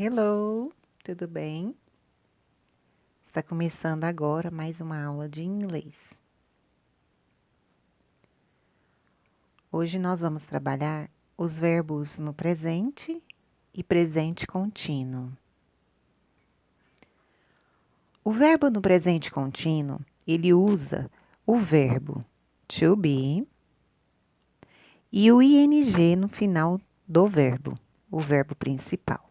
Hello, tudo bem? Está começando agora mais uma aula de inglês. Hoje nós vamos trabalhar os verbos no presente e presente contínuo. O verbo no presente contínuo, ele usa o verbo to be e o ing no final do verbo, o verbo principal.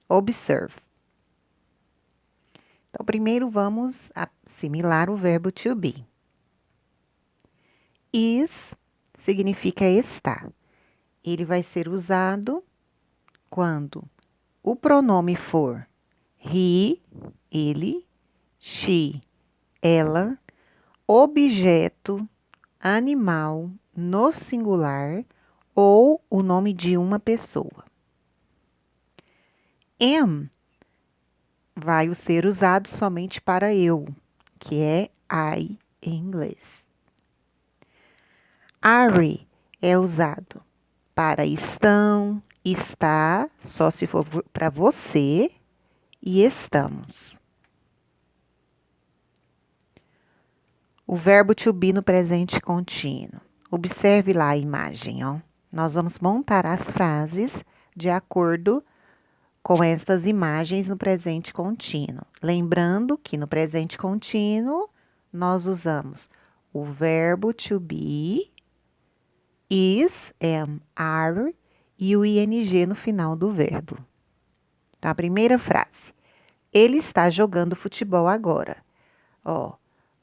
Observe. Então, primeiro vamos assimilar o verbo to be. Is significa estar. Ele vai ser usado quando o pronome for he, ele, she, ela, objeto, animal no singular ou o nome de uma pessoa. Am vai ser usado somente para eu, que é I em inglês. Are é usado para estão, está, só se for para você, e estamos. O verbo to be no presente contínuo. Observe lá a imagem, ó. Nós vamos montar as frases de acordo com estas imagens no presente contínuo. Lembrando que no presente contínuo nós usamos o verbo to be, is, am, are e o ing no final do verbo. Então, a primeira frase. Ele está jogando futebol agora. Ó,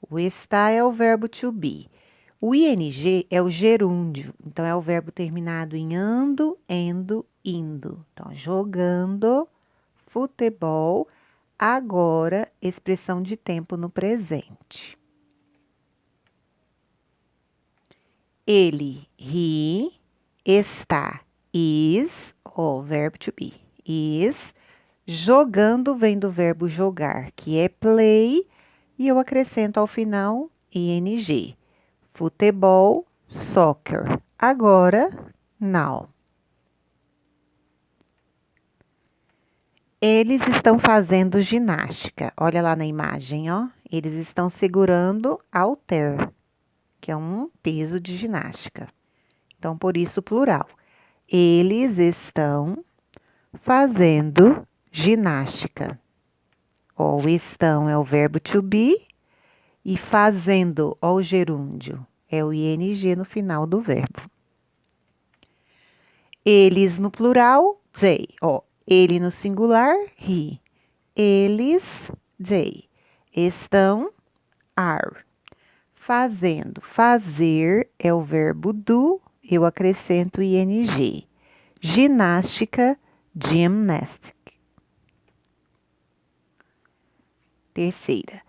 o está é o verbo to be. O ing é o gerúndio. Então, é o verbo terminado em ando, endo, indo. Então, jogando futebol agora, expressão de tempo no presente. Ele, he, está, is, ó, verbo to be, is, jogando vem do verbo jogar, que é play, e eu acrescento ao final ing. Futebol, soccer. Agora, now. Eles estão fazendo ginástica. Olha lá na imagem, ó. Eles estão segurando halter, que é um peso de ginástica. Então, por isso, plural. Eles estão fazendo ginástica. O estão é o verbo to be e fazendo, ó, o gerúndio, é o ing no final do verbo. Eles no plural, they. Ó, ele no singular, he. Eles, they. Estão, are. Fazendo. Fazer é o verbo do, eu acrescento ing. Ginástica, gymnastic. Terceira.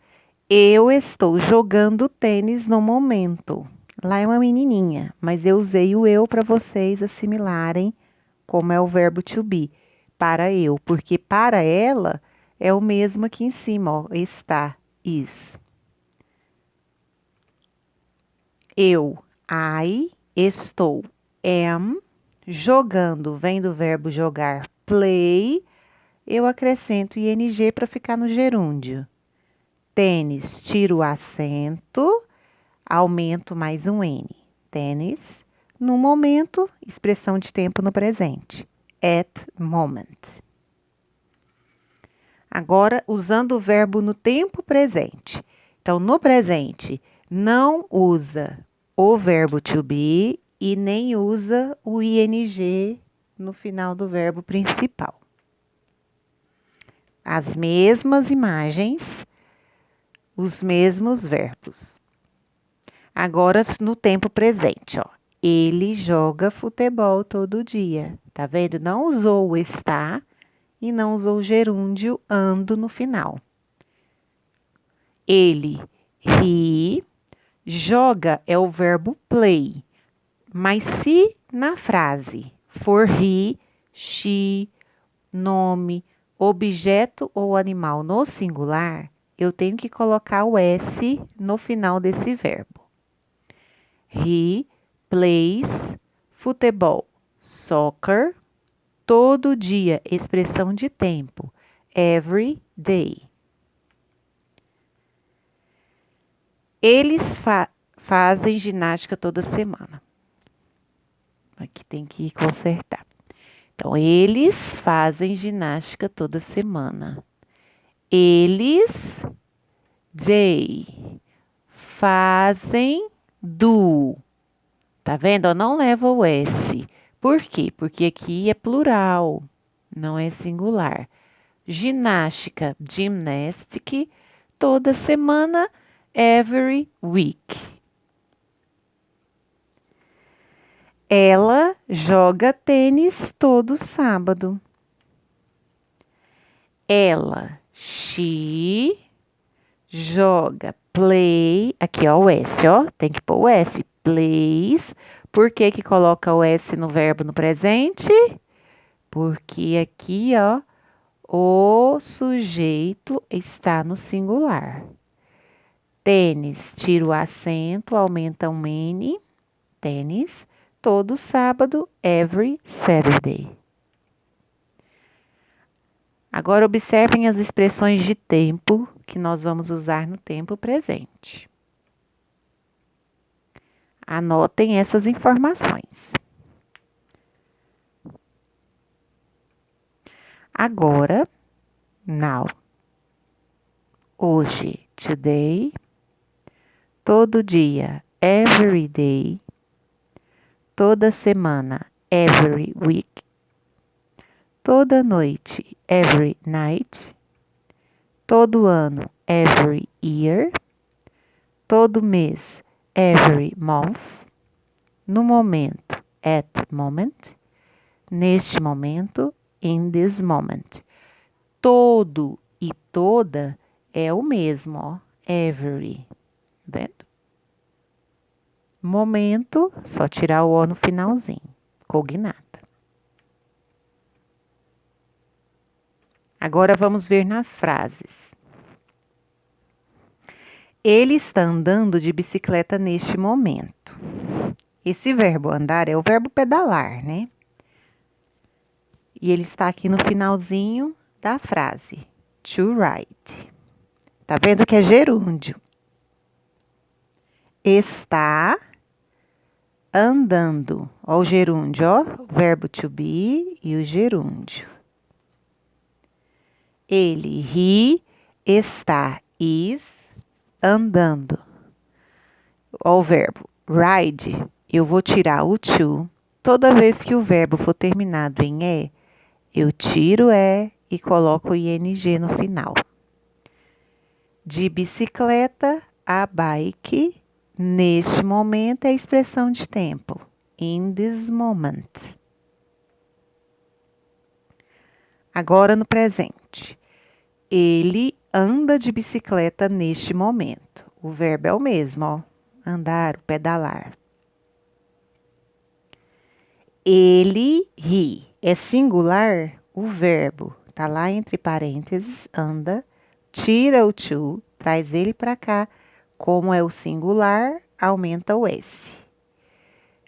Eu estou jogando tênis no momento. Lá é uma menininha, mas eu usei o eu para vocês assimilarem como é o verbo to be. Para eu, porque para ela é o mesmo aqui em cima, ó, está, is. Eu, I, estou, am, jogando, vem do verbo jogar, play, eu acrescento ing para ficar no gerúndio. Tênis, tiro o acento, aumento mais um N. Tênis, no momento, expressão de tempo no presente. At moment. Agora, usando o verbo no tempo presente. Então, no presente, não usa o verbo to be e nem usa o ing no final do verbo principal. As mesmas imagens, os mesmos verbos. Agora, no tempo presente, ó. Ele joga futebol todo dia. Tá vendo? Não usou o está e não usou o gerúndio ando no final. Ele, he, joga é o verbo play. Mas se na frase for he, she, nome, objeto ou animal no singular, eu tenho que colocar o S no final desse verbo. He plays futebol, soccer, Todo dia, expressão de tempo. Every day. Eles fazem ginástica toda semana. Aqui tem que consertar. Então, eles fazem ginástica toda semana. Eles, they, fazem do. Tá vendo? Não leva o S. Por quê? Porque aqui é plural, não é singular. Ginástica, gymnastic, toda semana, every week. Ela joga tênis todo sábado. Ela, she, joga, play, aqui ó o S, ó, tem que pôr o S, plays. Por que que coloca o S no verbo no presente? Porque aqui, ó, o sujeito está no singular. Tênis, tira o acento, aumenta um N, tênis, todo sábado, every Saturday. Agora observem as expressões de tempo que nós vamos usar no tempo presente. Anotem essas informações. Agora, now. Hoje, today. Todo dia, every day. Toda semana, every week. Toda noite, every night. Todo ano, every year. Todo mês, every month. No momento, at moment. Neste momento, in this moment. Todo e toda é o mesmo, ó. Every. Vendo? Momento, só tirar o O no finalzinho. Cognata. Agora vamos ver nas frases. Ele está andando de bicicleta neste momento. Esse verbo andar é o verbo pedalar, né? E ele está aqui no finalzinho da frase. To ride. Tá vendo que é gerúndio? Está andando. Ó o gerúndio, ó. O verbo to be e o gerúndio. He, está, is, andando. Ó o verbo ride, eu vou tirar o to. Toda vez que o verbo for terminado em E, eu tiro E e coloco o ing no final. De bicicleta a bike, neste momento é a expressão de tempo. In this moment. Agora no presente. Ele anda de bicicleta neste momento. O verbo é o mesmo, ó. Andar, pedalar. Ele, he, é singular, o verbo tá lá entre parênteses, anda, tira o to, traz ele para cá. Como é o singular, aumenta o S.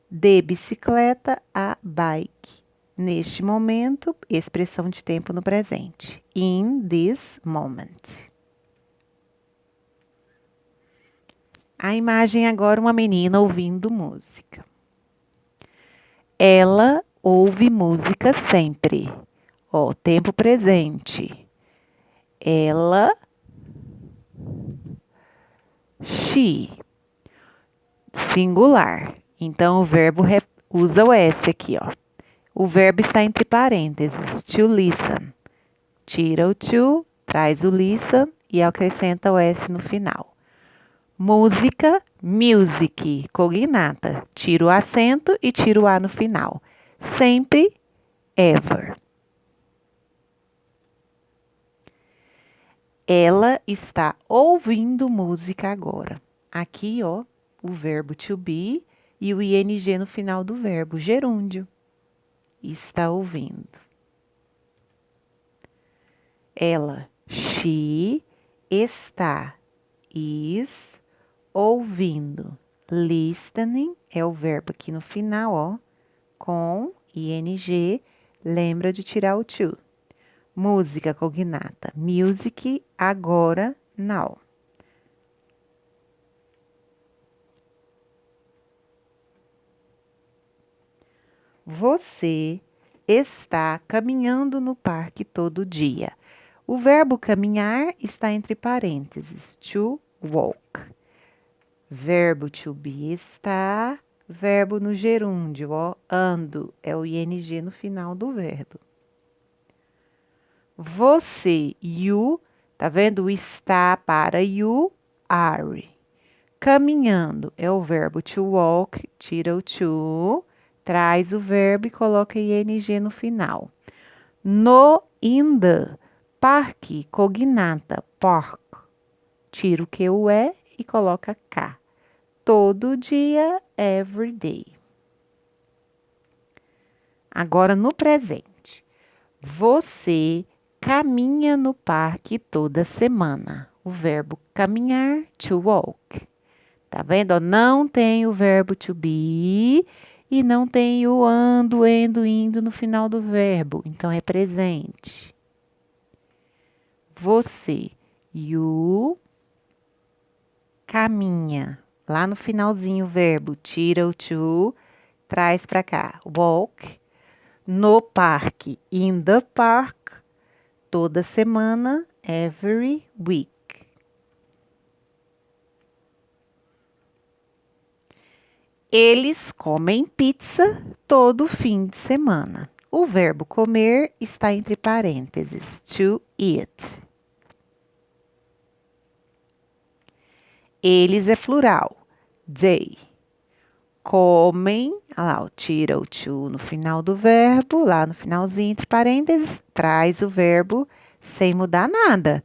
De bicicleta a bike. Neste momento, expressão de tempo no presente. In this moment. A imagem agora, uma menina ouvindo música. Ela ouve música sempre. Ó, tempo presente. Ela, she. Singular. Então, o verbo usa o S aqui, ó. O verbo está entre parênteses. To listen. Tira o to, traz o listen e acrescenta o S no final. Música, music, cognata. Tira o acento e tira o A no final. Sempre, ever. Ela está ouvindo música agora. Aqui, ó, o verbo to be e o ing no final do verbo, gerúndio. Está ouvindo. Ela, she, está, is, ouvindo. Listening é o verbo aqui no final, ó, com ing. lembra de tirar o to. Música cognata. Music, agora, now. Você está caminhando no parque todo dia. O verbo caminhar está entre parênteses. To walk. Verbo to be está. Verbo no gerúndio, ó, ando. É o ing no final do verbo. Você, you, tá vendo? O está para you, are. Caminhando é o verbo to walk, tira o to, traz o verbo e coloca ing no final. No, in the, parque, cognata, park, tira o que o é e coloca cá. Todo dia, every day. Agora no presente. Você caminha no parque toda semana. O verbo caminhar, to walk. Tá vendo? Não tem o verbo to be e não tem o ando, endo, indo no final do verbo. Então é presente. Você, you, caminha. Lá no finalzinho o verbo tira o to, traz para cá. Walk. No parque, in the park. Toda semana, every week. Eles comem pizza todo fim de semana. O verbo comer está entre parênteses, to eat. Eles é plural, they. Comem, olha lá, tira o to no final do verbo, lá no finalzinho entre parênteses, traz o verbo sem mudar nada.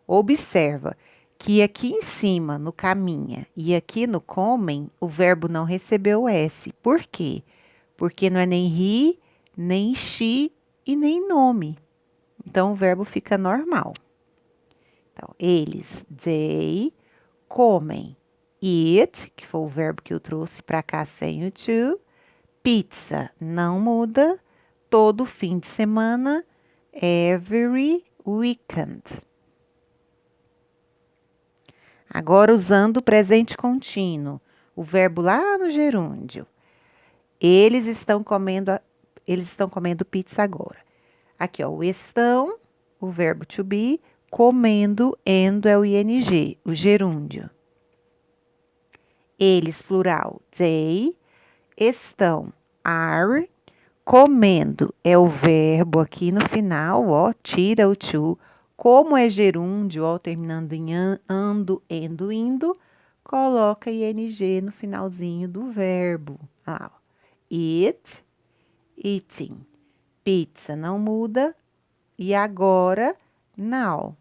Observa que aqui em cima, no caminha, e aqui no comem, o verbo não recebeu o S. Por quê? Porque não é nem he, nem she e nem nome. Então, o verbo fica normal. Então, eles, they, comem. Eat, que foi o verbo que eu trouxe para cá sem o to. Pizza, não muda. Todo fim de semana. Every weekend. Agora, usando o presente contínuo. O verbo lá no gerúndio. Eles estão comendo pizza agora. Aqui, ó, o estão, o verbo to be, comendo, endo é o ing, o gerúndio. Eles, plural, they, estão, are, comendo é o verbo aqui no final, ó, tira o to. Como é gerúndio, ó, terminando em ando, endo, indo, coloca ing no finalzinho do verbo. Ah, eat, eating. Pizza não muda. E agora, now.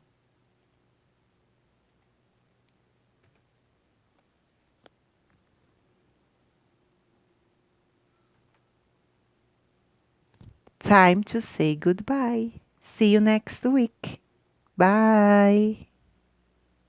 Time to say goodbye. See you next week. Bye.